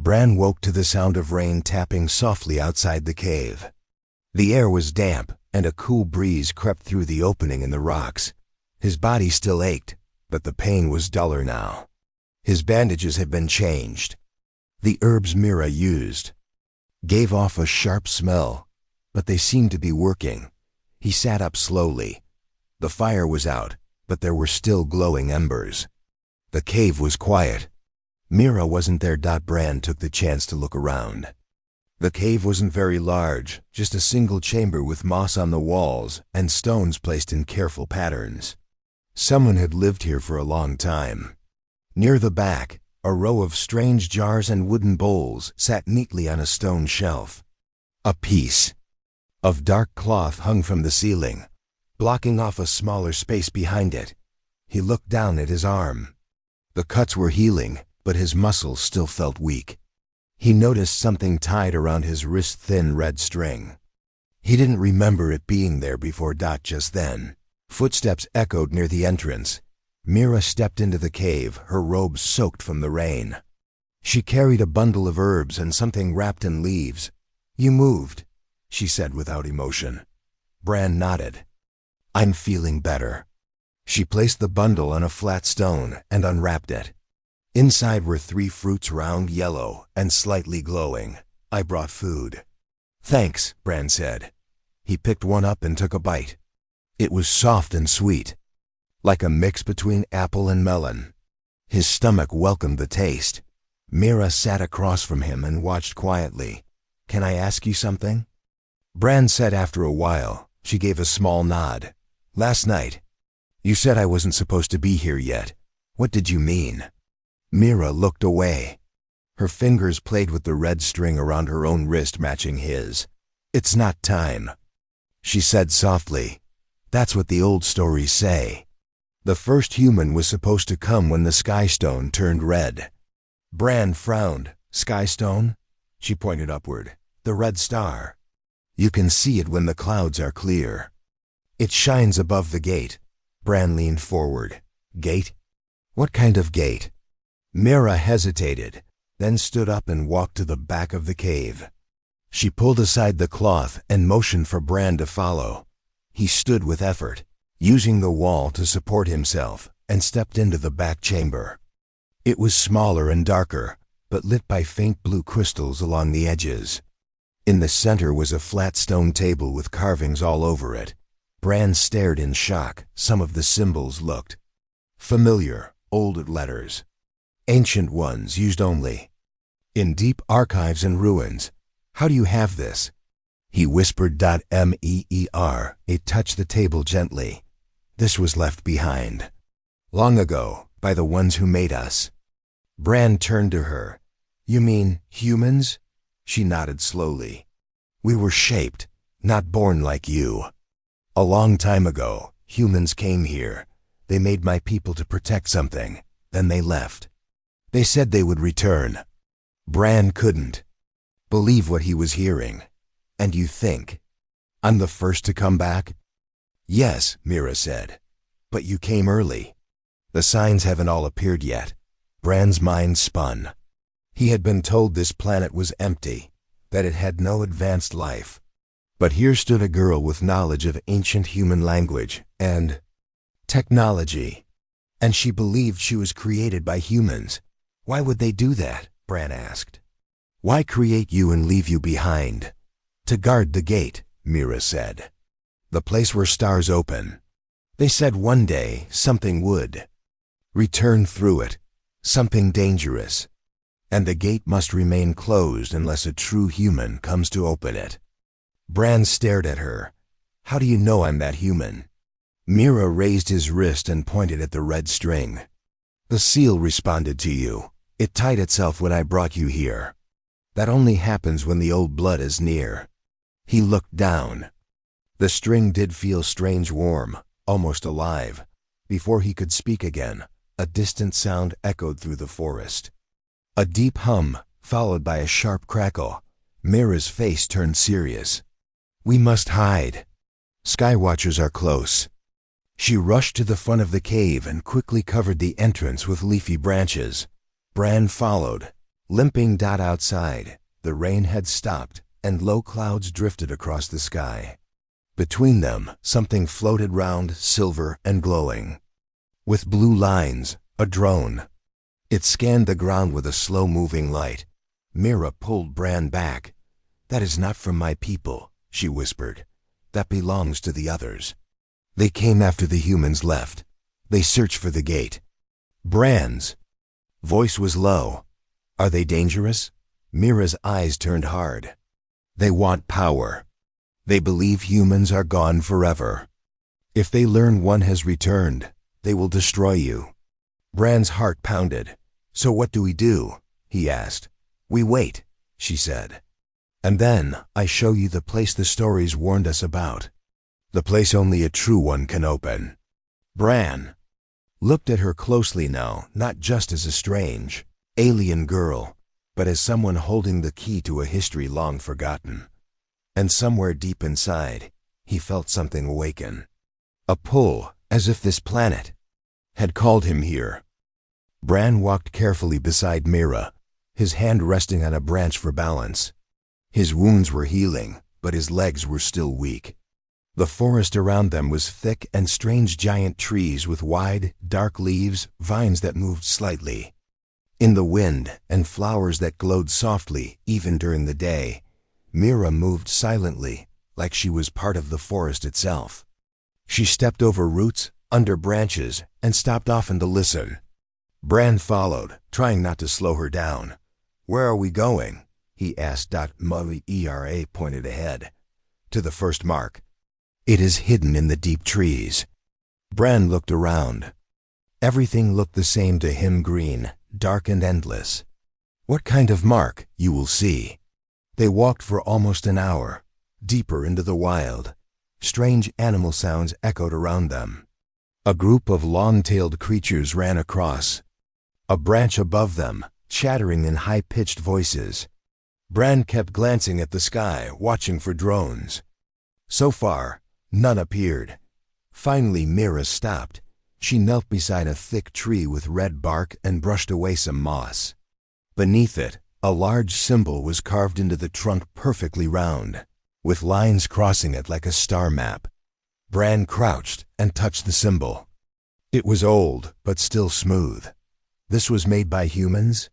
Bran woke to the sound of rain tapping softly outside the cave. The air was damp, and a cool breeze crept through the opening in the rocks. His body still ached, but the pain was duller now. His bandages had been changed. The herbs Mira used gave off a sharp smell, but they seemed to be working. He sat up slowly. The fire was out, but there were still glowing embers. The cave was quiet. Mira wasn't there. Bran took the chance to look around. The cave wasn't very large, just a single chamber with moss on the walls and stones placed in careful patterns. Someone had lived here for a long time. Near the back, a row of strange jars and wooden bowls sat neatly on a stone shelf. A piece of dark cloth hung from the ceiling, blocking off a smaller space behind it. He looked down at his arm. The cuts were healing, but his muscles still felt weak. He noticed something tied around his wrist-thin red string. He didn't remember it being there before. Just then, footsteps echoed near the entrance. Mira stepped into the cave, her robes soaked from the rain. She carried a bundle of herbs and something wrapped in leaves. "You moved," she said without emotion. Bran nodded. "I'm feeling better." She placed the bundle on a flat stone and unwrapped it. Inside were 3 fruits, round, yellow, and slightly glowing. "I brought food." "Thanks," Bran said. He picked one up and took a bite. It was soft and sweet, like a mix between apple and melon. His stomach welcomed the taste. Mira sat across from him and watched quietly. "Can I ask you something?" Bran said after a while. She gave a small nod. "Last night, you said I wasn't supposed to be here yet. What did you mean?" Mira looked away. Her fingers played with the red string around her own wrist, matching his. "It's not time," she said softly. "That's what the old stories say. The first human was supposed to come when the sky stone turned red." Bran frowned. "Sky stone?" She pointed upward. "The red star. You can see it when the clouds are clear. It shines above the gate." Bran leaned forward. "Gate? What kind of gate?" Mira hesitated, then stood up and walked to the back of the cave. She pulled aside the cloth and motioned for Bran to follow. He stood with effort, using the wall to support himself, and stepped into the back chamber. It was smaller and darker, but lit by faint blue crystals along the edges. In the center was a flat stone table with carvings all over it. Bran stared in shock. Some of the symbols looked familiar, old letters. Ancient ones used only in deep archives and ruins. "How do you have this?" He whispered. "Meer." It touched the table gently. "This was left behind long ago by the ones who made us." Bran turned to her. "You mean humans?" She nodded slowly. "We were shaped, not born like you. A long time ago, humans came here. They made my people to protect something. Then they left. They said they would return." Bran couldn't believe what he was hearing. "And you think I'm the first to come back?" "Yes," Mira said. "But you came early. The signs haven't all appeared yet." Bran's mind spun. He had been told this planet was empty, that it had no advanced life. But here stood a girl with knowledge of ancient human language and technology. And she believed she was created by humans. "Why would they do that?" Bran asked. "Why create you and leave you behind?" "To guard the gate," Mira said. "The place where stars open. They said one day something would return through it, something dangerous. And the gate must remain closed unless a true human comes to open it." Bran stared at her. "How do you know I'm that human?" Mira raised his wrist and pointed at the red string. "The seal responded to you. It tied itself when I brought you here. That only happens when the old blood is near." He looked down. The string did feel strange warm, almost alive. Before he could speak again, a distant sound echoed through the forest. A deep hum, followed by a sharp crackle. Mira's face turned serious. "We must hide. Skywatchers are close." She rushed to the front of the cave and quickly covered the entrance with leafy branches. Bran followed. Limping. Outside, the rain had stopped, and low clouds drifted across the sky. Between them, something floated round, silver and glowing. With blue lines, a drone. It scanned the ground with a slow-moving light. Mira pulled Bran back. "That is not from my people," she whispered. "That belongs to the others. They came after the humans left. They searched for the gate." Bran's voice was low. "Are they dangerous?" Mira's eyes turned hard. "They want power. They believe humans are gone forever. If they learn one has returned, they will destroy you." Bran's heart pounded. "So what do we do?" he asked. "We wait," she said. "And then I show you the place the stories warned us about. The place only a true one can open." Bran looked at her closely now, not just as a strange, alien girl, but as someone holding the key to a history long forgotten. And somewhere deep inside, he felt something awaken. A pull, as if this planet had called him here. Bran walked carefully beside Mira, his hand resting on a branch for balance. His wounds were healing, but his legs were still weak. The forest around them was thick and strange, giant trees with wide, dark leaves, vines that moved slightly in the wind, and flowers that glowed softly even during the day. Mira moved silently, like she was part of the forest itself. She stepped over roots, under branches, and stopped often to listen. Bran followed, trying not to slow her down. "Where are we going?" he asked. Mira pointed ahead. "To the first mark. It is hidden in the deep trees." Bran looked around. Everything looked the same to him, green, dark and endless. "What kind of mark? You will see." They walked for almost an hour, deeper into the wild. Strange animal sounds echoed around them. A group of long-tailed creatures ran across a branch above them, chattering in high-pitched voices. Bran kept glancing at the sky, watching for drones. So far, none appeared. Finally, Mira stopped. She knelt beside a thick tree with red bark and brushed away some moss. Beneath it, a large symbol was carved into the trunk, perfectly round, with lines crossing it like a star map. Bran crouched and touched the symbol. It was old, but still smooth. "This was made by humans?"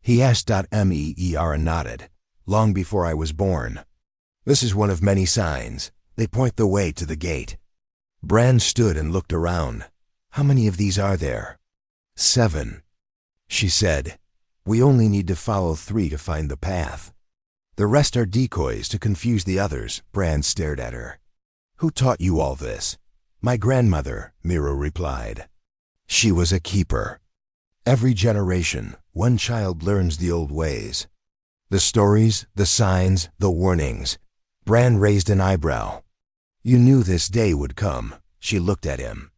he asked. Mira nodded. "Long before I was born. This is one of many signs. They point the way to the gate." Bran stood and looked around. "How many of these are there?" "7, she said. "We only need to follow 3 to find the path. The rest are decoys to confuse the others." Bran stared at her. "Who taught you all this?" "My grandmother," Mira replied. "She was a keeper. Every generation, one child learns the old ways. The stories, the signs, the warnings." Bran raised an eyebrow. "You knew this day would come." She looked at him.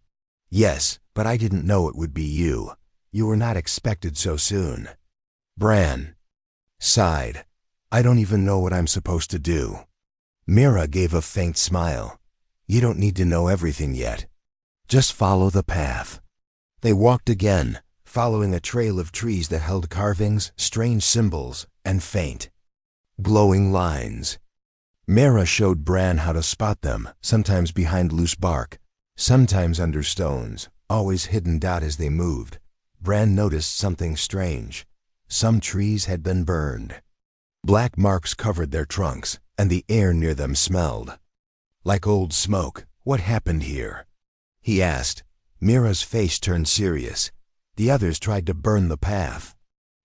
"Yes, but I didn't know it would be you. You were not expected so soon." Bran sighed. "I don't even know what I'm supposed to do." Mira gave a faint smile. "You don't need to know everything yet. Just follow the path." They walked again, following a trail of trees that held carvings, strange symbols, and faint, glowing lines. Mira showed Bran how to spot them, sometimes behind loose bark, sometimes under stones, always hidden. As they moved, Bran noticed something strange. Some trees had been burned. Black marks covered their trunks, and the air near them smelled like old smoke. "What happened here?" he asked. Mira's face turned serious. "The others tried to burn the path.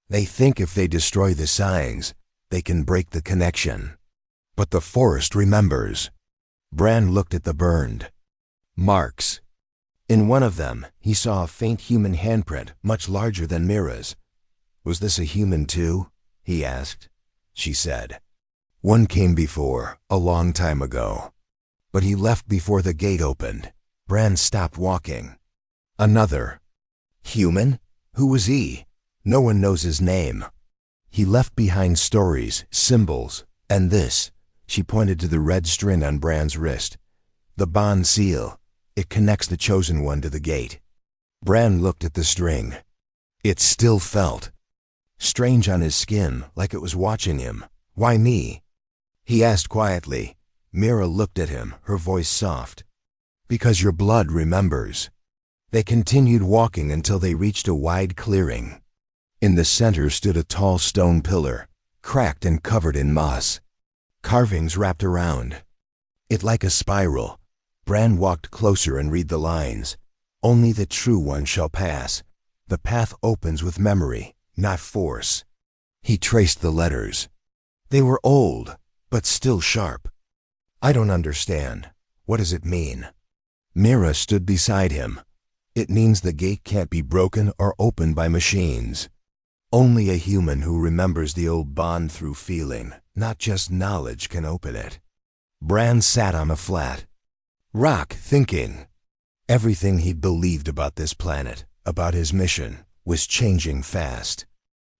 They think if they destroy the signs, they can break the connection. But the forest remembers." Bran looked at the burned marks. In one of them, he saw a faint human handprint, much larger than Mira's. "Was this a human too?" he asked. She said, "One came before, a long time ago. But he left before the gate opened." Bran stopped walking. "Another human? Who was he?" "No one knows his name. He left behind stories, symbols, and this." She pointed to the red string on Bran's wrist. "The bond seal. It connects the chosen one to the gate." Bran looked at the string. It still felt strange on his skin, like it was watching him. "Why me?" he asked quietly. Mira looked at him, her voice soft. "Because your blood remembers." They continued walking until they reached a wide clearing. In the center stood a tall stone pillar, cracked and covered in moss. Carvings wrapped around it like a spiral. Bran walked closer and read the lines. "Only the true one shall pass. The path opens with memory, not force." He traced the letters. They were old, but still sharp. "I don't understand. What does it mean?" Mira stood beside him. "It means the gate can't be broken or opened by machines. Only a human who remembers the old bond through feeling, not just knowledge, can open it." Bran sat on a flat rock, thinking. Everything he'd believed about this planet, about his mission, was changing fast.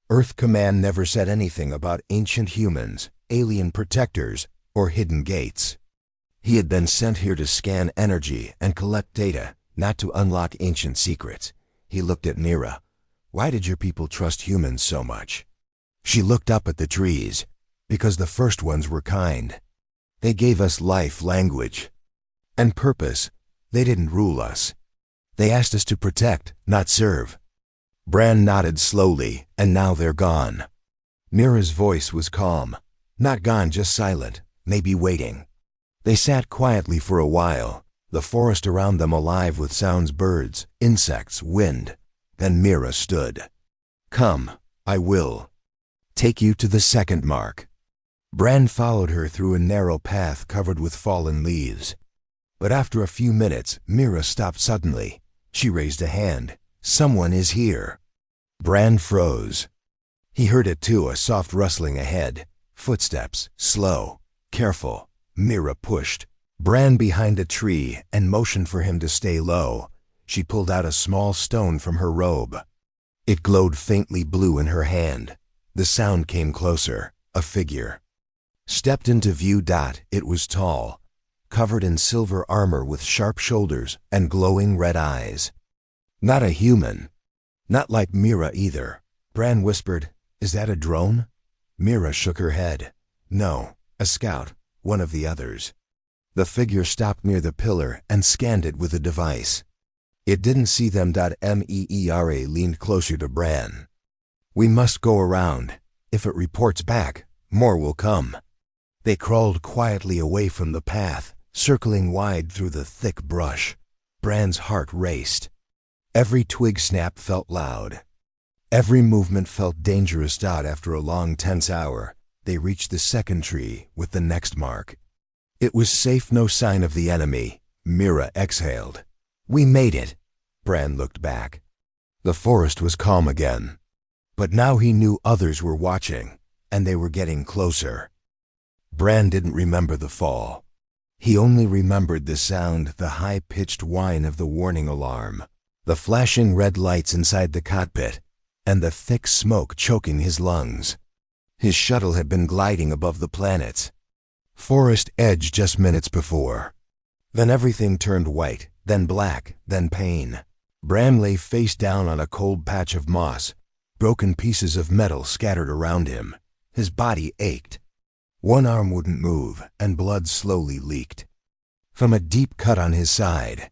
Earth Command never said anything about ancient humans, alien protectors, or hidden gates. He had been sent here to scan energy and collect data, not to unlock ancient secrets. He looked at Mira. "Why did your people trust humans so much?" She looked up at the trees. "Because the first ones were kind. They gave us life, language, and purpose. They didn't rule us. They asked us to protect, not serve." Bran nodded slowly, "And now they're gone." Mira's voice was calm. "Not gone, just silent, maybe waiting." They sat quietly for a while, the forest around them alive with sounds, birds, insects, wind. Then Mira stood. "Come, I will take you to the second mark." Bran followed her through a narrow path covered with fallen leaves. But after a few minutes, Mira stopped suddenly. She raised a hand. "Someone is here." Bran froze. He heard it too, a soft rustling ahead. Footsteps, slow, careful. Mira pushed Bran behind a tree and motioned for him to stay low. She pulled out a small stone from her robe. It glowed faintly blue in her hand. The sound came closer. A figure stepped into view. It was tall, covered in silver armor with sharp shoulders and glowing red eyes. Not a human. Not like Mira either. Bran whispered, "Is that a drone?" Mira shook her head. "No, a scout, one of the others." The figure stopped near the pillar and scanned it with a device. It didn't see them. Meera leaned closer to Bran. "We must go around. If it reports back, more will come." They crawled quietly away from the path, circling wide through the thick brush. Bran's heart raced. Every twig snap felt loud. Every movement felt dangerous. After a long, tense hour, they reached the second tree with the next mark. It was safe, no sign of the enemy. Mira exhaled. "We made it." Bran looked back. The forest was calm again. But now he knew others were watching, and they were getting closer. Bran didn't remember the fall. He only remembered the sound, the high-pitched whine of the warning alarm, the flashing red lights inside the cockpit, and the thick smoke choking his lungs. His shuttle had been gliding above the planet's forest edge just minutes before. Then everything turned white, then black, then pain. Bran lay face down on a cold patch of moss, broken pieces of metal scattered around him. His body ached. One arm wouldn't move, and blood slowly leaked from a deep cut on his side.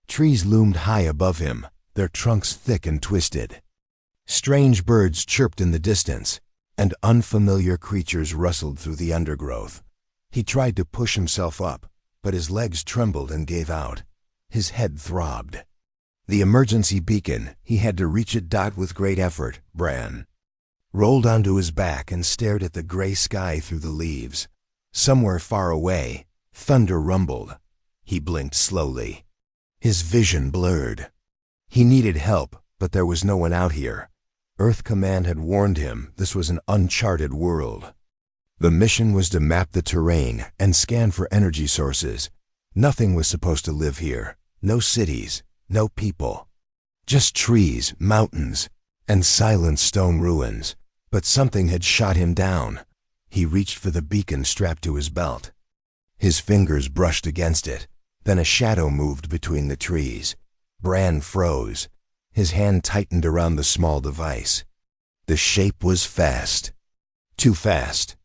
Trees loomed high above him, their trunks thick and twisted. Strange birds chirped in the distance, and unfamiliar creatures rustled through the undergrowth. He tried to push himself up, but his legs trembled and gave out. His head throbbed. The emergency beacon, he had to reach it. With great effort, Bran rolled onto his back and stared at the gray sky through the leaves. Somewhere far away, thunder rumbled. He blinked slowly. His vision blurred. He needed help, but there was no one out here. Earth Command had warned him this was an uncharted world. The mission was to map the terrain and scan for energy sources. Nothing was supposed to live here. No cities, no people. Just trees, mountains, and silent stone ruins. But something had shot him down. He reached for the beacon strapped to his belt. His fingers brushed against it. Then a shadow moved between the trees. Bran froze. His hand tightened around the small device. The shape was fast. Too fast.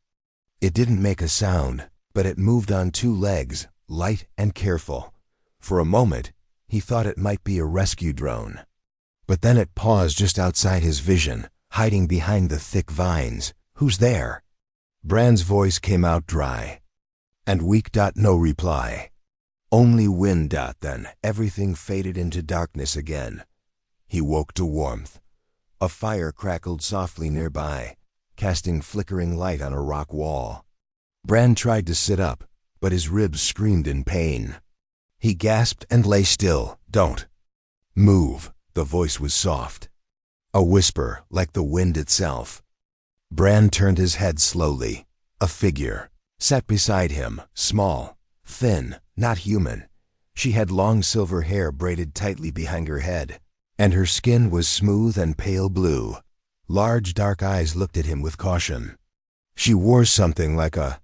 It didn't make a sound, but it moved on two legs, light and careful. For a moment, he thought it might be a rescue drone. But then it paused just outside his vision, hiding behind the thick vines. "Who's there?" Bran's voice came out dry and weak. No reply. Only wind. Then everything faded into darkness again. He woke to warmth. A fire crackled softly nearby, casting flickering light on a rock wall. Bran tried to sit up, but his ribs screamed in pain. He gasped and lay still. "Don't move." The voice was soft. A whisper, like the wind itself. Bran turned his head slowly. A figure sat beside him, small, thin, not human. She had long silver hair braided tightly behind her head, and her skin was smooth and pale blue. Large dark eyes looked at him with caution. She wore something like a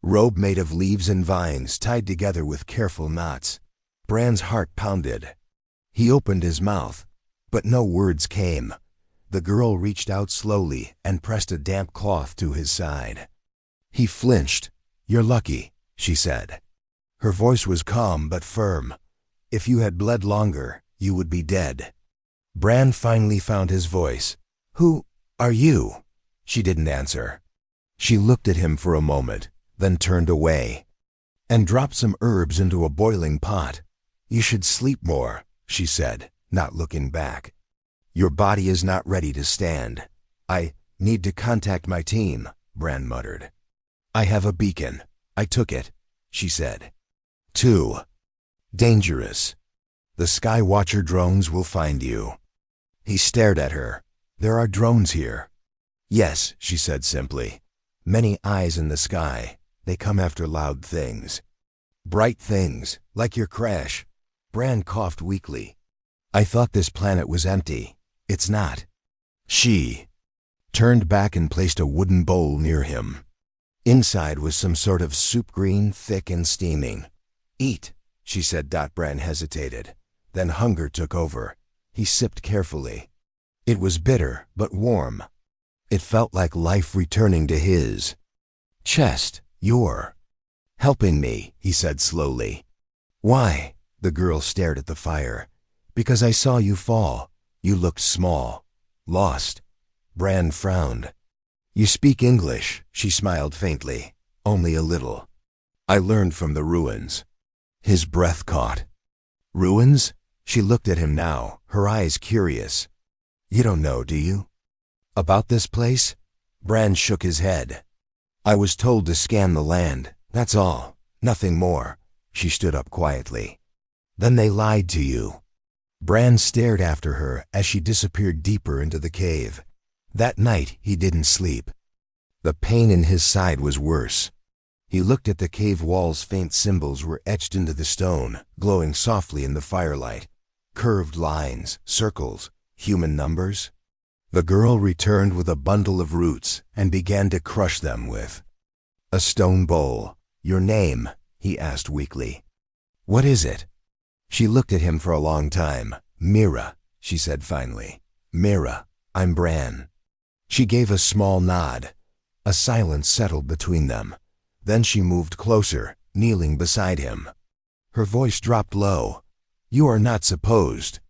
robe made of leaves and vines tied together with careful knots. Bran's heart pounded. He opened his mouth, but no words came. The girl reached out slowly and pressed a damp cloth to his side. He flinched. "You're lucky," she said. Her voice was calm but firm. "If you had bled longer, you would be dead." Bran finally found his voice. "Who are you?" She didn't answer. She looked at him for a moment, then turned away and dropped some herbs into a boiling pot. "You should sleep more," she said, not looking back. "Your body is not ready to stand." "I need to contact my team," Bran muttered. "I have a beacon. I took it," she said. "Too dangerous. The Sky Watcher drones will find you." He stared at her. "There are drones here." "Yes," she said simply. "Many eyes in the sky. They come after loud things. Bright things, like your crash." Bran coughed weakly. "I thought this planet was empty. It's not." She turned back and placed a wooden bowl near him. Inside was some sort of soup, green, thick and steaming. "Eat," she said. Bran hesitated. Then hunger took over. He sipped carefully. It was bitter, but warm. It felt like life returning to his chest. "You're helping me," he said slowly. "Why?" The girl stared at the fire. "Because I saw you fall. You looked small. Lost." Bran frowned. "You speak English," she smiled faintly. "Only a little. I learned from the ruins." His breath caught. "Ruins?" She looked at him now, her eyes curious. "You don't know, do you? About this place?" Bran shook his head. "I was told to scan the land, that's all. Nothing more." She stood up quietly. "Then they lied to you." Bran stared after her as she disappeared deeper into the cave. That night he didn't sleep. The pain in his side was worse. He looked at the cave walls. Faint symbols were etched into the stone, glowing softly in the firelight. Curved lines, circles, human numbers. The girl returned with a bundle of roots and began to crush them with a stone bowl. "Your name?" he asked weakly. "What is it?" She looked at him for a long time. "Mira," she said finally. "Mira, I'm Bran." She gave a small nod. A silence settled between them. Then she moved closer, kneeling beside him. Her voice dropped low. "You are not supposed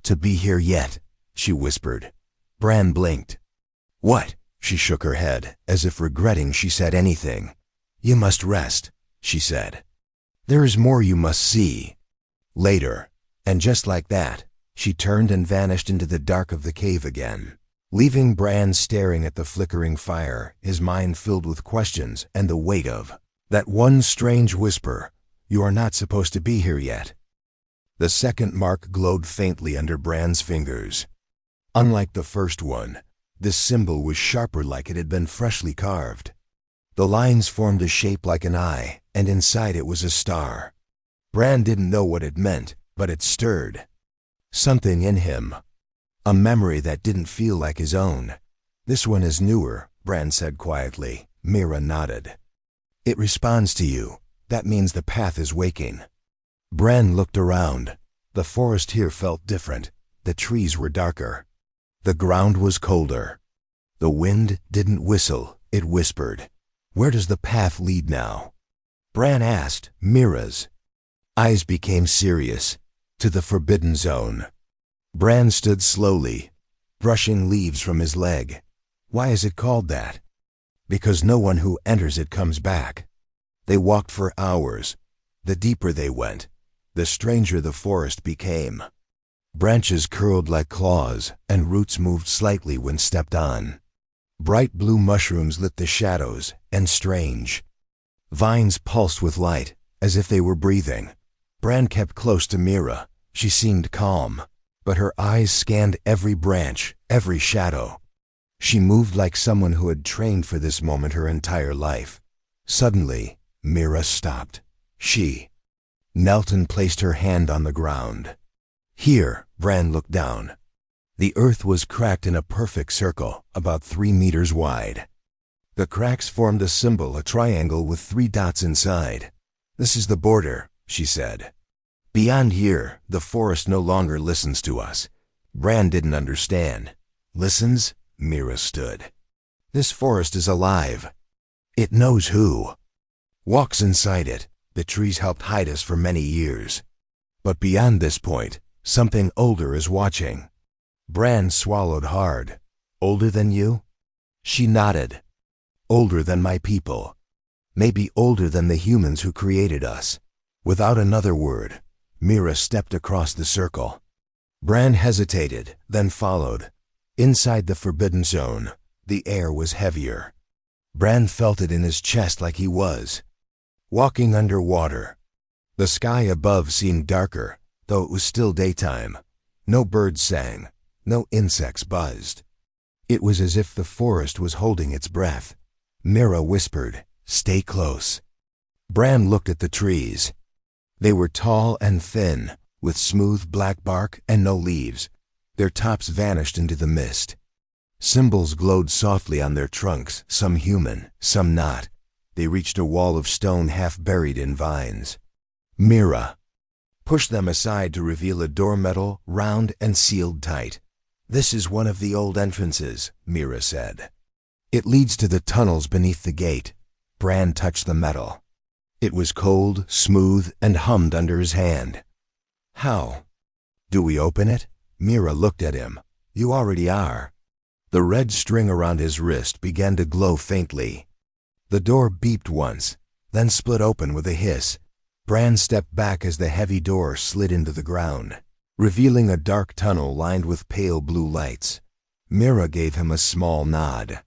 to be here yet," she whispered. Bran blinked. "What?" She shook her head, as if regretting she said anything. "You must rest," she said. "There is more you must see. Later." And just like that, she turned and vanished into the dark of the cave again, leaving Bran staring at the flickering fire, his mind filled with questions and the weight of that one strange whisper, "You are not supposed to be here yet." The second mark glowed faintly under Bran's fingers. Unlike the first one, this symbol was sharper, like it had been freshly carved. The lines formed a shape like an eye, and inside it was a star. Bran didn't know what it meant, but it stirred something in him. A memory that didn't feel like his own. "This one is newer," Bran said quietly. Mira nodded. "It responds to you. That means the path is waking." Bran looked around. The forest here felt different. The trees were darker. The ground was colder. The wind didn't whistle, it whispered. "Where does the path lead now?" Bran asked. Mira's eyes became serious. "To the Forbidden Zone." Bran stood slowly, brushing leaves from his leg. "Why is it called that?" "Because no one who enters it comes back." They walked for hours. The deeper they went, the stranger the forest became. Branches curled like claws, and roots moved slightly when stepped on. Bright blue mushrooms lit the shadows, and strange vines pulsed with light, as if they were breathing. Bran kept close to Mira. She seemed calm, but her eyes scanned every branch, every shadow. She moved like someone who had trained for this moment her entire life. Suddenly, Mira stopped. She knelt and placed her hand on the ground. "Here," Bran looked down. The earth was cracked in a perfect circle, about 3 meters wide. The cracks formed a symbol, a triangle with 3 dots inside. "This is the border," she said. "Beyond here, the forest no longer listens to us." Bran didn't understand. "Listens?" Mira stood. "This forest is alive. It knows who walks inside it. The trees helped hide us for many years. But beyond this point, something older is watching." Bran swallowed hard. "Older than you?" She nodded. "Older than my people. Maybe older than the humans who created us." Without another word, Mira stepped across the circle. Bran hesitated, then followed. Inside the Forbidden Zone, the air was heavier. Bran felt it in his chest like he was walking underwater. The sky above seemed darker, though it was still daytime. No birds sang, no insects buzzed. It was as if the forest was holding its breath. Mira whispered, "Stay close." Bran looked at the trees. They were tall and thin, with smooth black bark and no leaves. Their tops vanished into the mist. Symbols glowed softly on their trunks, some human, some not. They reached a wall of stone half buried in vines. Mira pushed them aside to reveal a door metal, round and sealed tight. "This is one of the old entrances," Mira said. "It leads to the tunnels beneath the gate." Bran touched the metal. It was cold, smooth, and hummed under his hand. "How do we open it?" Mira looked at him. "You already are." The red string around his wrist began to glow faintly. The door beeped once, then split open with a hiss. Bran stepped back as the heavy door slid into the ground, revealing a dark tunnel lined with pale blue lights. Mira gave him a small nod.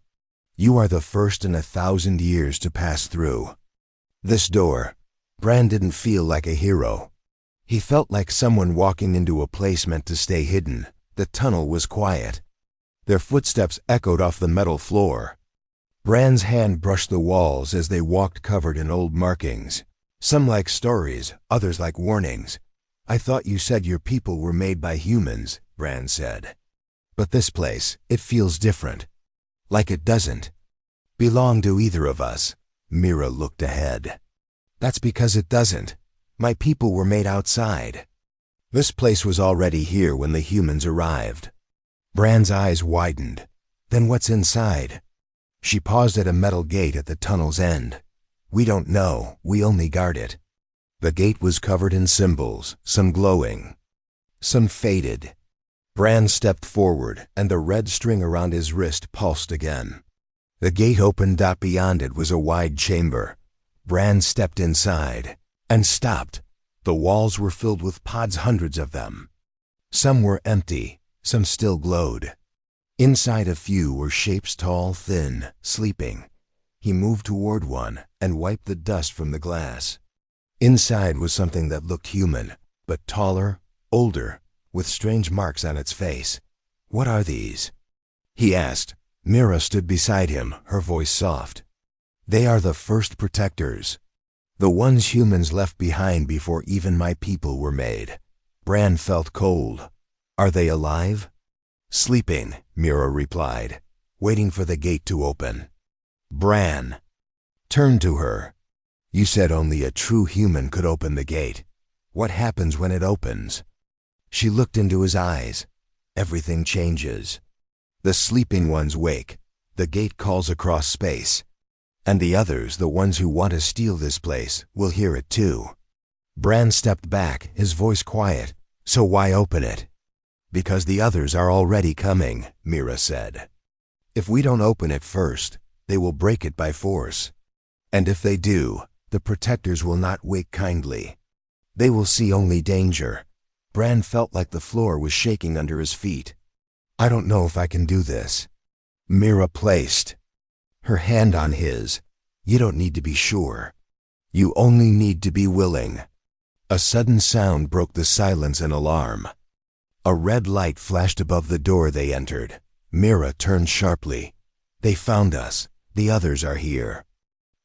"You are the first in 1,000 years to pass through this door." Bran didn't feel like a hero. He felt like someone walking into a place meant to stay hidden. The tunnel was quiet. Their footsteps echoed off the metal floor. Bran's hand brushed the walls as they walked, covered in old markings. Some like stories, others like warnings. "I thought you said your people were made by humans," Bran said. "But this place, it feels different. Like it doesn't belong to either of us." Mira looked ahead. "That's because it doesn't. My people were made outside. This place was already here when the humans arrived." Bran's eyes widened. "Then what's inside?" She paused at a metal gate at the tunnel's end. "We don't know. We only guard it." The gate was covered in symbols, some glowing, some faded. Bran stepped forward, and the red string around his wrist pulsed again. The gate opened. Beyond it was a wide chamber. Bran stepped inside and stopped. The walls were filled with pods, hundreds of them. Some were empty, some still glowed. Inside a few were shapes tall, thin, sleeping. He moved toward one and wiped the dust from the glass. Inside was something that looked human, but taller, older, with strange marks on its face. "What are these?" he asked. Mira stood beside him, her voice soft. "They are the first protectors. The ones humans left behind before even my people were made." Bran felt cold. "Are they alive?" "Sleeping," Mira replied, waiting for the gate to open. Bran turned to her. "You said only a true human could open the gate. What happens when it opens?" She looked into his eyes. "Everything changes. The sleeping ones wake. The gate calls across space. And the others, the ones who want to steal this place, will hear it too. Bran stepped back, his voice quiet. So why open it? Because the others are already coming, Mira said. If we don't open it first, they will break it by force. And if they do, the protectors will not wait kindly. They will see only danger. Bran felt like the floor was shaking under his feet. I don't know if I can do this. Mira placed her hand on his. You don't need to be sure. You only need to be willing. A sudden sound broke the silence and alarm. A red light flashed above the door they entered. Mira turned sharply. They found us. The others are here.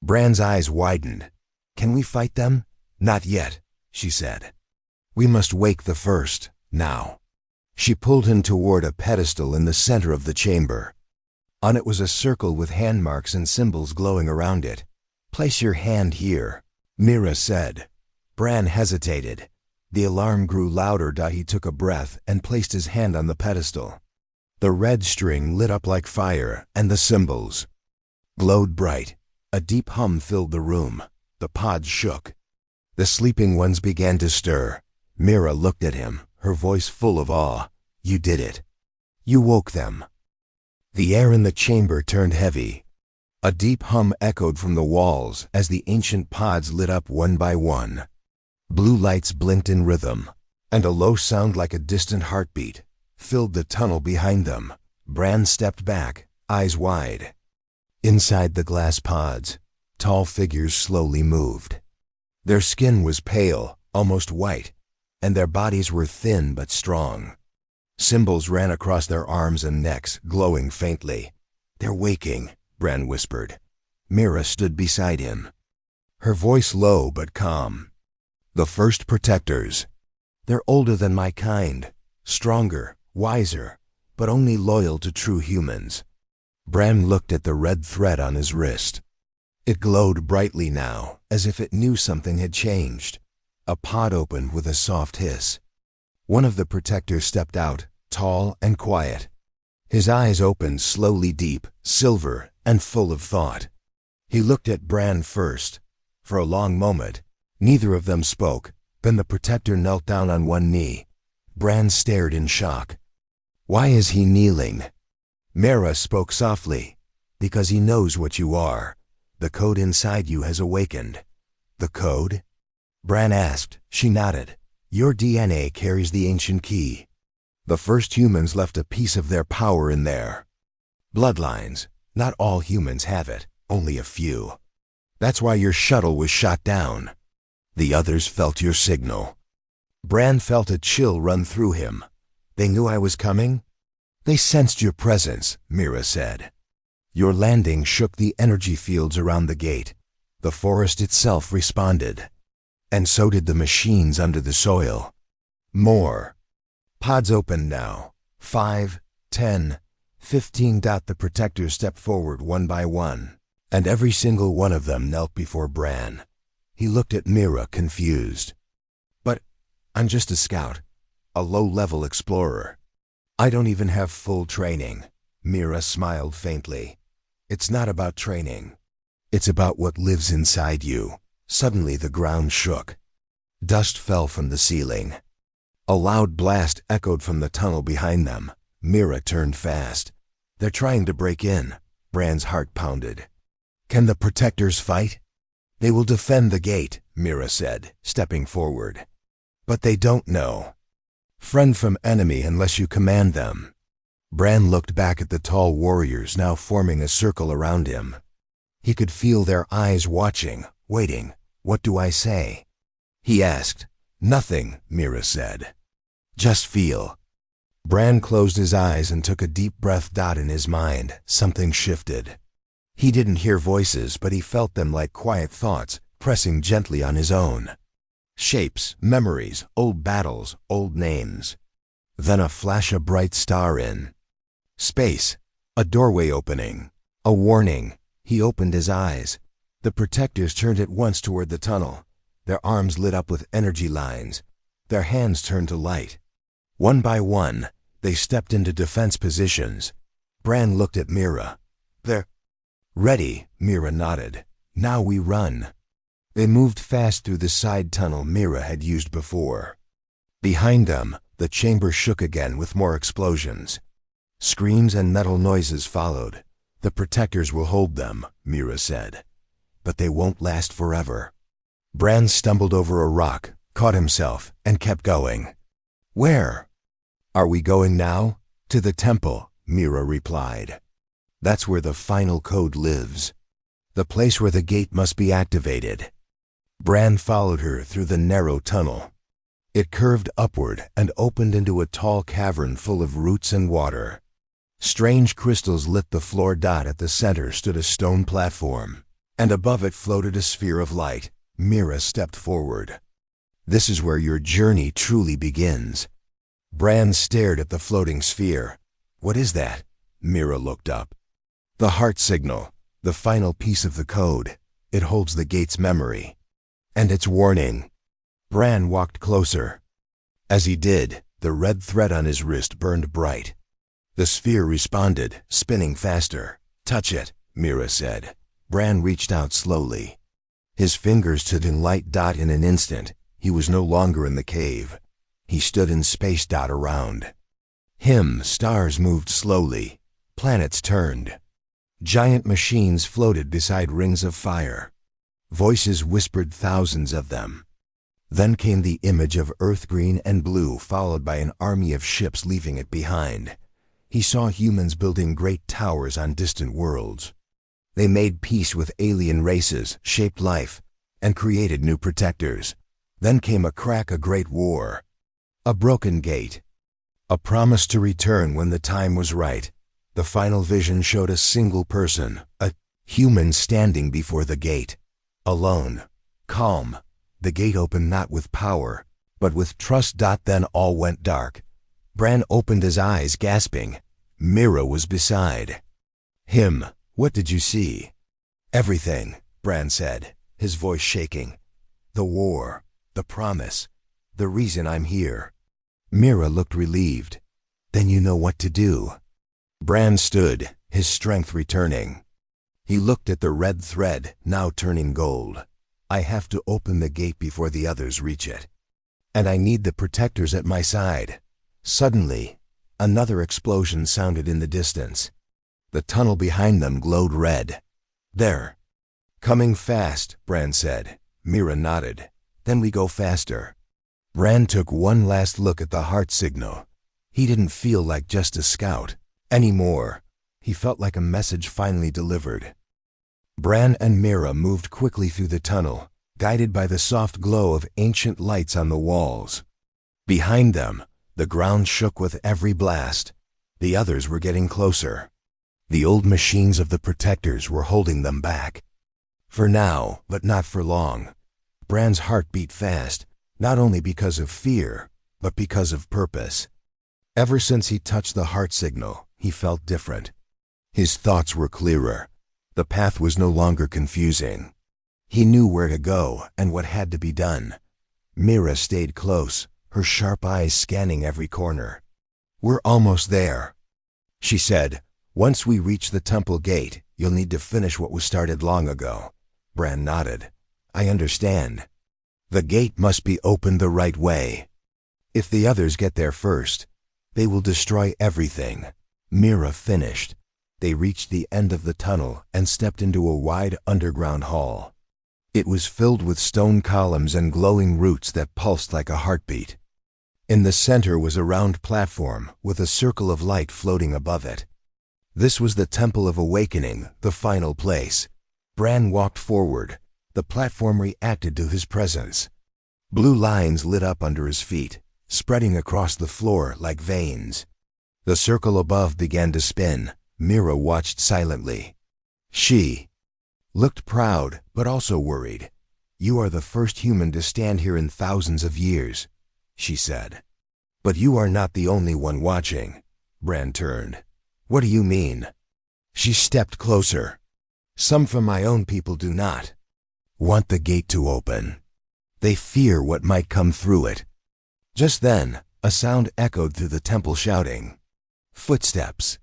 Bran's eyes widened. Can we fight them? Not yet, she said. We must wake the first, now. She pulled him toward a pedestal in the center of the chamber. On it was a circle with hand marks and symbols glowing around it. Place your hand here, Mira said. Bran hesitated. The alarm grew louder. He took a breath and placed his hand on the pedestal. The red string lit up like fire, and the symbols glowed bright. A deep hum filled the room. The pods shook. The sleeping ones began to stir. Mira looked at him, her voice full of awe. You did it. You woke them. The air in the chamber turned heavy. A deep hum echoed from the walls as the ancient pods lit up one by one. Blue lights blinked in rhythm, and a low sound like a distant heartbeat filled the tunnel behind them. Bran stepped back, eyes wide. Inside the glass pods, tall figures slowly moved. Their skin was pale, almost white, and their bodies were thin but strong. Symbols ran across their arms and necks, glowing faintly. They're waking, Bran whispered. Mira stood beside him, her voice low but calm. The first protectors. They're older than my kind, stronger, wiser, but only loyal to true humans. Bran looked at the red thread on his wrist. It glowed brightly now, as if it knew something had changed. A pod opened with a soft hiss. One of the protectors stepped out, tall and quiet. His eyes opened slowly, deep, silver, and full of thought. He looked at Bran first. For a long moment, neither of them spoke. Then the protector knelt down on one knee. Bran stared in shock. Why is he kneeling? Mira spoke softly. Because he knows what you are. The code inside you has awakened. The code? Bran asked. She nodded. Your DNA carries the ancient key. The first humans left a piece of their power in there. Bloodlines. Not all humans have it, only a few. That's why your shuttle was shot down. The others felt your signal. Bran felt a chill run through him. They knew I was coming? They sensed your presence, Mira said. Your landing shook the energy fields around the gate. The forest itself responded. And so did the machines under the soil. More. Pods opened now. 5, 10, 15. The protectors stepped forward one by one, and every single one of them knelt before Bran. He looked at Mira, confused. But I'm just a scout, a low-level explorer. I don't even have full training. Mira smiled faintly. It's not about training. It's about what lives inside you. Suddenly the ground shook. Dust fell from the ceiling. A loud blast echoed from the tunnel behind them. Mira turned fast. They're trying to break in. Bran's heart pounded. Can the protectors fight? They will defend the gate, Mira said, stepping forward. But they don't know. Friend from enemy unless you command them. Bran looked back at the tall warriors now forming a circle around him. He could feel their eyes watching, waiting. What do I say? He asked. Nothing, Mira said. Just feel. Bran closed his eyes and took a deep breath. In his mind, something shifted. He didn't hear voices, but he felt them like quiet thoughts, pressing gently on his own. Shapes, memories, old battles, old names. Then a flash of bright star in space, a doorway opening, a warning. He opened his eyes. The protectors turned at once toward the tunnel. Their arms lit up with energy lines. Their hands turned to light. One by one, they stepped into defense positions. Bran looked at Mira. They're ready, Mira nodded. Now we run. They moved fast through the side tunnel Mira had used before. Behind them, the chamber shook again with more explosions. Screams and metal noises followed. The protectors will hold them, Mira said. But they won't last forever. Bran stumbled over a rock, caught himself, and kept going. Where? Are we going now? To the temple, Mira replied. That's where the final code lives. The place where the gate must be activated. Bran followed her through the narrow tunnel. It curved upward and opened into a tall cavern full of roots and water. Strange crystals lit the floor. At the center stood a stone platform, and above it floated a sphere of light. Mira stepped forward. This is where your journey truly begins. Bran stared at the floating sphere. What is that? Mira looked up. The heart signal, the final piece of the code. It holds the gate's memory. And its warning. Bran walked closer. As he did, the red thread on his wrist burned bright. The sphere responded, spinning faster. Touch it, Mira said. Bran reached out slowly. His fingers took in light. In an instant, he was no longer in the cave. He stood in space. Around him, stars moved slowly. Planets turned. Giant machines floated beside rings of fire. Voices whispered, thousands of them. Then came the image of Earth, green and blue, followed by an army of ships leaving it behind. He saw humans building great towers on distant worlds. They made peace with alien races, shaped life, and created new protectors. Then came a crack, a great war. A broken gate. A promise to return when the time was right. The final vision showed a single person, a human standing before the gate. Alone. Calm. The gate opened not with power, but with trust. Then all went dark. Bran opened his eyes, gasping. Mira was beside him. What did you see? Everything, Bran said, his voice shaking. The war, the promise, the reason I'm here. Mira looked relieved. Then you know what to do. Bran stood, his strength returning. He looked at the red thread, now turning gold. I have to open the gate before the others reach it. And I need the protectors at my side. Suddenly, another explosion sounded in the distance. The tunnel behind them glowed red. There. Coming fast, Bran said. Mira nodded. Then we go faster. Bran took one last look at the heart signal. He didn't feel like just a scout anymore. He felt like a message finally delivered. Bran and Mira moved quickly through the tunnel, guided by the soft glow of ancient lights on the walls. Behind them, the ground shook with every blast. The others were getting closer. The old machines of the protectors were holding them back. For now, but not for long. Bran's heart beat fast, not only because of fear, but because of purpose. Ever since he touched the heart signal, he felt different. His thoughts were clearer. The path was no longer confusing. He knew where to go and what had to be done. Mira stayed close, her sharp eyes scanning every corner. We're almost there, she said. Once we reach the temple gate, you'll need to finish what was started long ago. Bran nodded. I understand. The gate must be opened the right way. If the others get there first, they will destroy everything. Mira finished. They reached the end of the tunnel and stepped into a wide underground hall. It was filled with stone columns and glowing roots that pulsed like a heartbeat. In the center was a round platform with a circle of light floating above it. This was the Temple of Awakening, the final place. Bran walked forward. The platform reacted to his presence. Blue lines lit up under his feet, spreading across the floor like veins. The circle above began to spin. Mira watched silently. She looked proud, but also worried. You are the first human to stand here in thousands of years, she said. But you are not the only one watching. Bran turned. What do you mean? She stepped closer. Some from my own people do not want the gate to open. They fear what might come through it. Just then, a sound echoed through the temple shouting. Footsteps.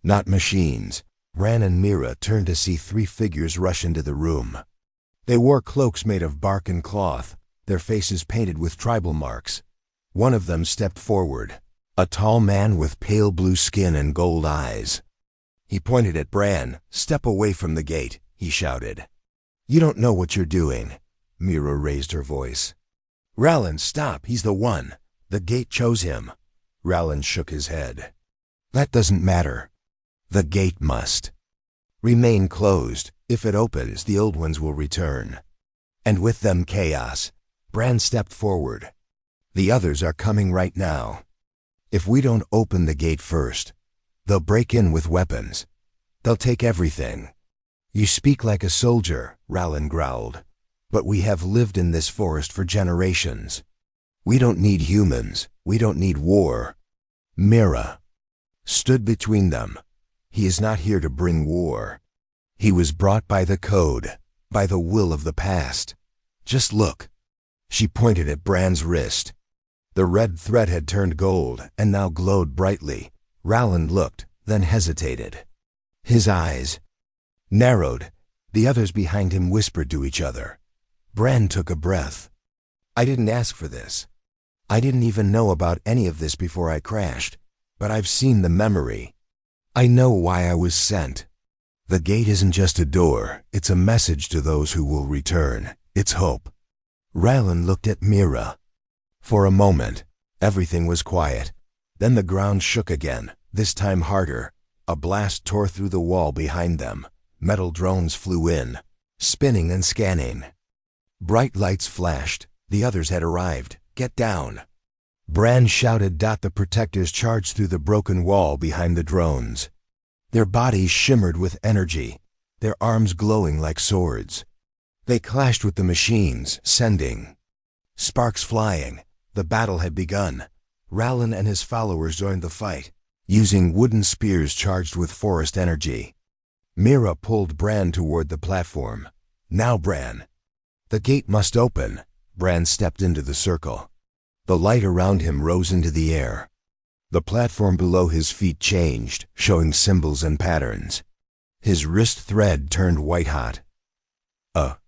Not machines, Bran and Mira turned to see three figures rush into the room. They wore cloaks made of bark and cloth, their faces painted with tribal marks. One of them stepped forward, a tall man with pale blue skin and gold eyes. He pointed at Bran. "Step away from the gate," he shouted. "You don't know what you're doing." Mira raised her voice. "Rallan, stop, he's the one. The gate chose him." Rallan shook his head. "That doesn't matter. The gate must remain closed. If it opens, the old ones will return. And with them chaos." Bran stepped forward. "The others are coming right now. If we don't open the gate first, they'll break in with weapons. They'll take everything." "You speak like a soldier," Rallan growled. "But we have lived in this forest for generations. We don't need humans. We don't need war." Mira stood between them. "He is not here to bring war. He was brought by the code, by the will of the past. Just look." She pointed at Bran's wrist. The red thread had turned gold and now glowed brightly. Rallan looked, then hesitated. His eyes narrowed. The others behind him whispered to each other. Bran took a breath. "I didn't ask for this. I didn't even know about any of this before I crashed, but I've seen the memory. I know why I was sent. The gate isn't just a door, it's a message to those who will return. It's hope." Rallan looked at Mira. For a moment, everything was quiet. Then the ground shook again, this time harder. A blast tore through the wall behind them. Metal drones flew in, spinning and scanning. Bright lights flashed. The others had arrived. "Get down!" Bran shouted. The protectors charged through the broken wall behind the drones. Their bodies shimmered with energy, their arms glowing like swords. They clashed with the machines, sending sparks flying. The battle had begun. Rallan and his followers joined the fight, using wooden spears charged with forest energy. Mira pulled Bran toward the platform. "Now, Bran." "The gate must open." Bran stepped into the circle. The light around him rose into the air. The platform below his feet changed, showing symbols and patterns. His wrist thread turned white-hot. A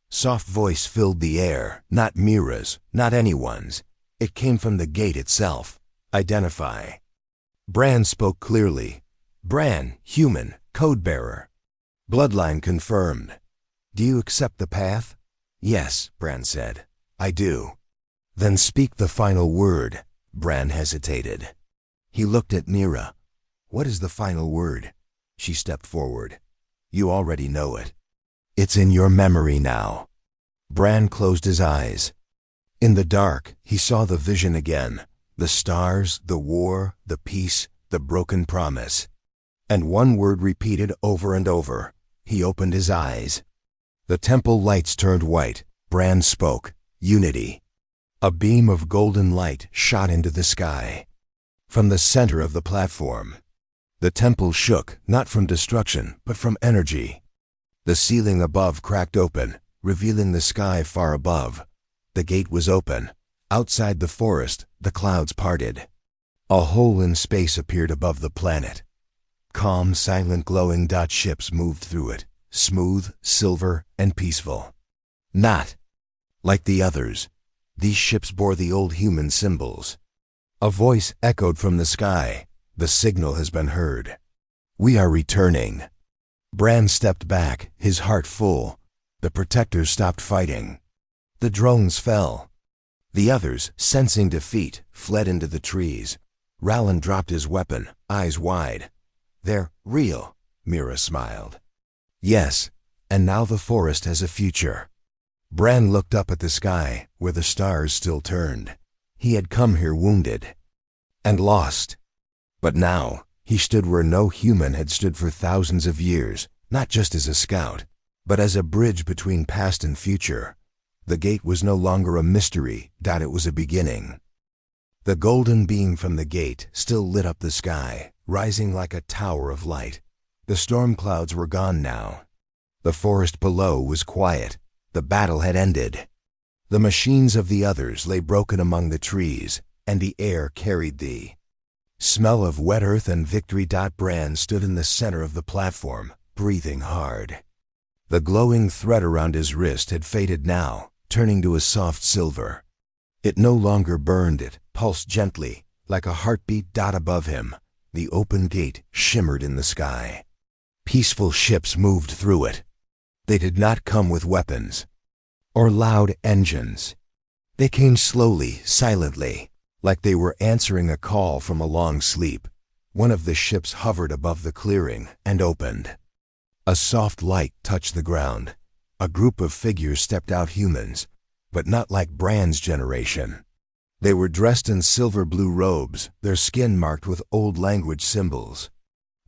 soft voice filled the air, not Mira's, not anyone's. It came from the gate itself. "Identify." Bran spoke clearly. "Bran, human, code-bearer." "Bloodline confirmed." "Do you accept the path?" "Yes," Bran said. "I do." "Then speak the final word." Bran hesitated. He looked at Mira. "What is the final word?" She stepped forward. "You already know it. It's in your memory now." Bran closed his eyes. In the dark, he saw the vision again. The stars, the war, the peace, the broken promise. And one word repeated over and over. He opened his eyes. The temple lights turned white. Bran spoke. "Unity." A beam of golden light shot into the sky. From the center of the platform, the temple shook, not from destruction, but from energy. The ceiling above cracked open, revealing the sky far above. The gate was open. Outside the forest, the clouds parted. A hole in space appeared above the planet. Calm, silent, glowing dot ships moved through it, smooth, silver, and peaceful. Not like the others. These ships bore the old human symbols. A voice echoed from the sky. "The signal has been heard. We are returning." Bran stepped back, his heart full. The protectors stopped fighting. The drones fell. The others, sensing defeat, fled into the trees. Rallan dropped his weapon, eyes wide. "They're real," Mira smiled. "Yes, and now the forest has a future." Bran looked up at the sky, where the stars still turned. He had come here wounded and lost. But now, he stood where no human had stood for thousands of years, not just as a scout, but as a bridge between past and future. The gate was no longer a mystery, it was a beginning. The golden beam from the gate still lit up the sky, rising like a tower of light. The storm clouds were gone now. The forest below was quiet. The battle had ended. The machines of the others lay broken among the trees, and the air carried the Smell of wet earth and victory. Bran stood in the center of the platform, breathing hard. The glowing thread around his wrist had faded now, turning to a soft silver. It no longer burned, it pulsed gently, like a heartbeat. Above him, the open gate shimmered in the sky. Peaceful ships moved through it. They did not come with weapons or loud engines. They came slowly, silently, like they were answering a call from a long sleep. One of the ships hovered above the clearing and opened. A soft light touched the ground. A group of figures stepped out, humans, but not like Bran's generation. They were dressed in silver-blue robes, their skin marked with old language symbols.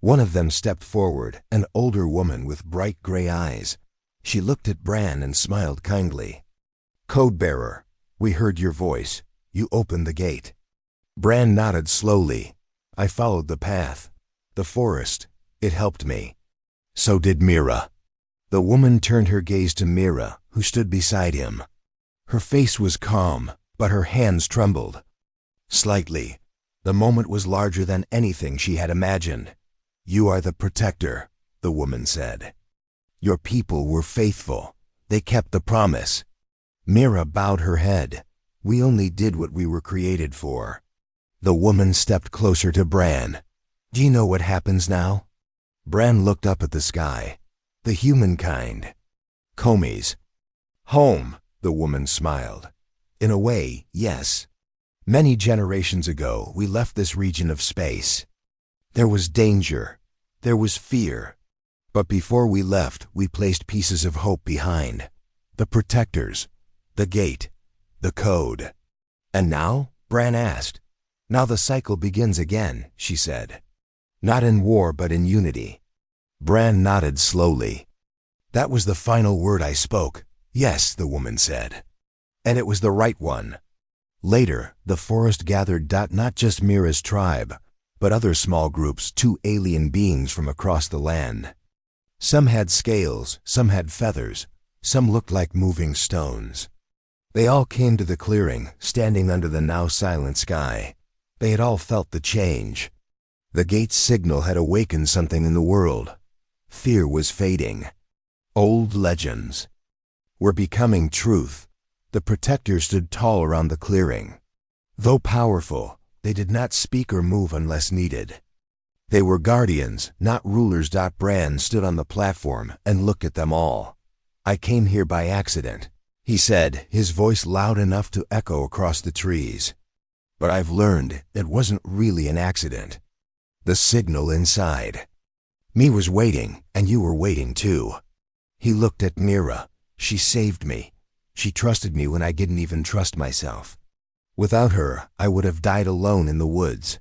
One of them stepped forward, an older woman with bright gray eyes. She looked at Bran and smiled kindly. "Code-bearer, we heard your voice. You opened the gate." Bran nodded slowly. "I followed the path. The forest. It helped me. So did Mira." The woman turned her gaze to Mira, who stood beside him. Her face was calm, but her hands trembled. Slightly. The moment was larger than anything she had imagined. "You are the protector," the woman said. "Your people were faithful. They kept the promise." Mira bowed her head. "We only did what we were created for." The woman stepped closer to Bran. "Do you know what happens now?" Bran looked up at the sky. "The humankind. Comey's home," the woman smiled. "In a way, yes. Many generations ago, we left this region of space. There was danger. There was fear. But before we left, we placed pieces of hope behind. The protectors. The gate. The code." "And now?" Bran asked. "Now the cycle begins again," she said. "Not in war, but in unity." Bran nodded slowly. "That was the final word I spoke." "Yes," the woman said. "And it was the right one." Later, the forest gathered not just Mira's tribe, but other small groups, 2 alien beings from across the land. Some had scales, some had feathers, some looked like moving stones. They all came to the clearing, standing under the now silent sky. They had all felt the change. The gate's signal had awakened something in the world. Fear was fading. Old legends were becoming truth. The protectors stood tall around the clearing. Though powerful, they did not speak or move unless needed. They were guardians, not rulers. Bran stood on the platform and looked at them all. "I came here by accident," he said, his voice loud enough to echo across the trees. "But I've learned it wasn't really an accident. The signal inside me was waiting, and you were waiting too." He looked at Mira. "She saved me. She trusted me when I didn't even trust myself. Without her, I would have died alone in the woods."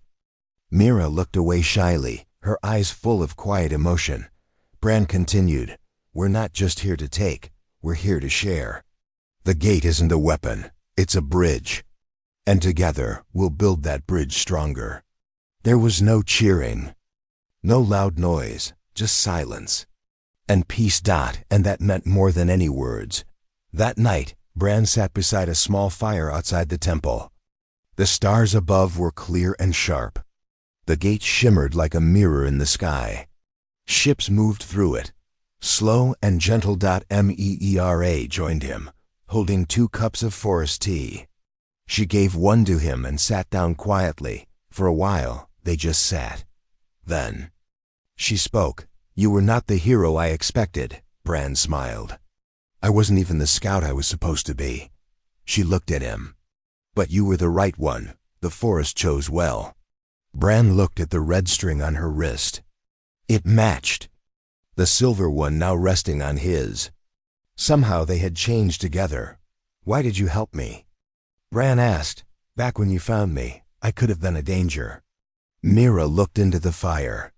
Mira looked away shyly, her eyes full of quiet emotion. Bran continued, "We're not just here to take, we're here to share. The gate isn't a weapon, it's a bridge. And together, we'll build that bridge stronger." There was no cheering, no loud noise, just silence. And peace. And that meant more than any words. That night, Bran sat beside a small fire outside the temple. The stars above were clear and sharp. The gate shimmered like a mirror in the sky. Ships moved through it. Slow and gentle. Mera joined him, holding 2 cups of forest tea. She gave one to him and sat down quietly. For a while, they just sat. Then she spoke. "You were not the hero I expected," Bran smiled. "I wasn't even the scout I was supposed to be." She looked at him. "But you were the right one. The forest chose well." Bran looked at the red string on her wrist. It matched. The silver one now resting on his. Somehow they had changed together. "Why did you help me?" Bran asked. "Back when you found me, I could have been a danger." Mira looked into the fire.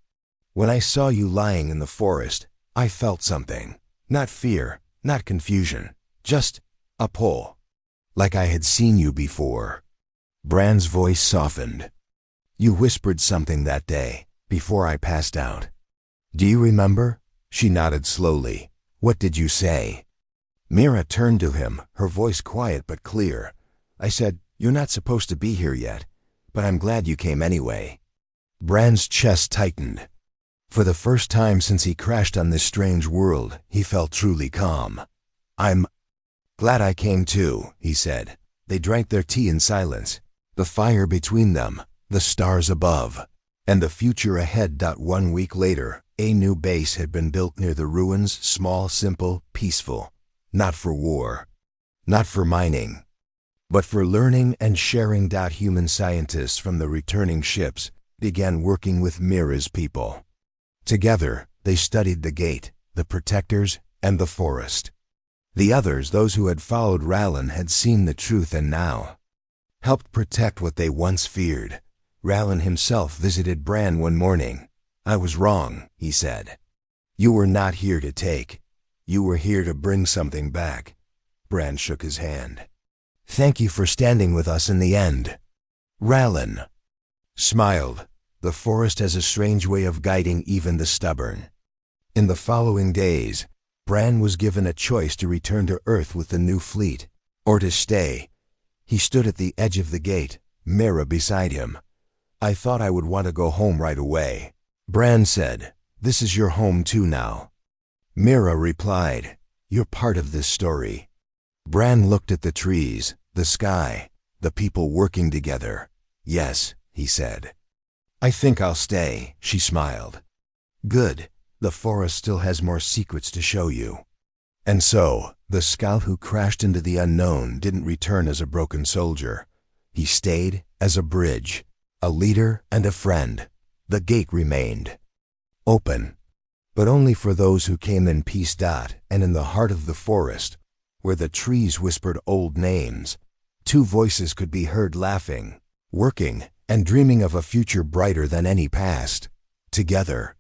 "When I saw you lying in the forest, I felt something. Not fear, not confusion, just a pull. Like I had seen you before." Bran's voice softened. "You whispered something that day, before I passed out. Do you remember?" She nodded slowly. "What did you say?" Mira turned to him, her voice quiet but clear. "I said, you're not supposed to be here yet, but I'm glad you came anyway. Bran's chest tightened. For the first time since he crashed on this strange world, he felt truly calm. "I'm glad I came too," he said. They drank their tea in silence. The fire between them, the stars above, and the future ahead. 1 week later, a new base had been built near the ruins, small, simple, peaceful. Not for war, not for mining, but for learning and sharing. Human scientists from the returning ships began working with Mira's people. Together, they studied the gate, the protectors, and the forest. The others, those who had followed Rallen, had seen the truth and now helped protect what they once feared. Rallen himself visited Bran one morning. "I was wrong," he said. "You were not here to take. You were here to bring something back." Bran shook his hand. "Thank you for standing with us in the end." Rallen smiled. The forest has a strange way of guiding even the stubborn. In the following days, Bran was given a choice to return to Earth with the new fleet, or to stay. He stood at the edge of the gate, Mira beside him. "I thought I would want to go home right away." Bran said, "This is your home too now." Mira replied, "You're part of this story." Bran looked at the trees, the sky, the people working together. "Yes," he said. "I think I'll stay," she smiled. "Good. The forest still has more secrets to show you." And so, the scout who crashed into the unknown didn't return as a broken soldier. He stayed as a bridge, a leader and a friend. The gate remained open, but only for those who came in peace. And in the heart of the forest, where the trees whispered old names, two voices could be heard laughing, working, and dreaming of a future brighter than any past. Together,